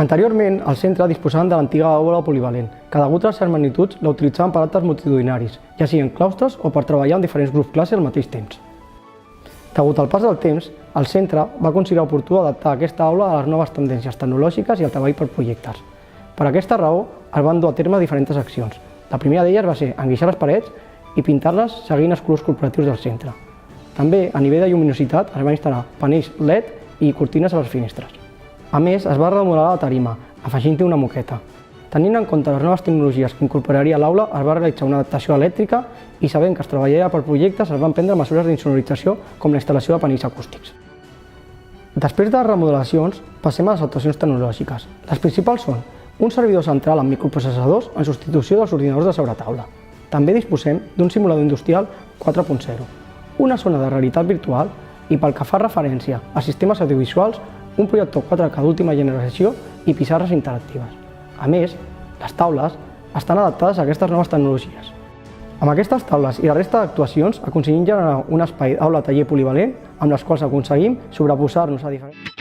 Anteriorment, al centre disposaven de l'antiga aula polivalent, que degut a les seves magnituds la utilitzaven per actes multitudinaris, ja sigui en claustres o per treballar en diferents grups classe al mateix temps. Degut al pas del temps, el centre va considerar oportú adaptar aquesta aula a les noves tendències tecnològiques i al treball per projectes. Per aquesta raó, es van dur a terme diferents accions. La primera d'elles va ser enguixar les parets i pintar-les seguint els colors corporatius del centre. També, a nivell de lluminositat, es van instal·lar panells LED i cortines a les finestres. A més, es va remodelar la tarima, afegint-hi una moqueta. Tenint en compte les noves tecnologies que incorporaria l'aula, es va realitzar una adaptació elèctrica i sabent que es treballaria per projectes, es van prendre mesures d'insonorització com la instal·lació de panells acústics. Després de les remodelacions, passem a les actuacions tecnològiques. Les principals són un servidor central amb microprocessadors en substitució dels ordinadors de sobretaula. També disposem d'un simulador industrial 4.0, una zona de realitat virtual i pel que fa referència a sistemes audiovisuals, un projector 4K d'última generació i pissarres interactives. A més, les taules estan adaptades a aquestes noves tecnologies. Amb aquestes taules i la resta d'actuacions aconseguim generar un espai d'aula-taller polivalent amb les quals aconseguim sobreposar-nos a diferents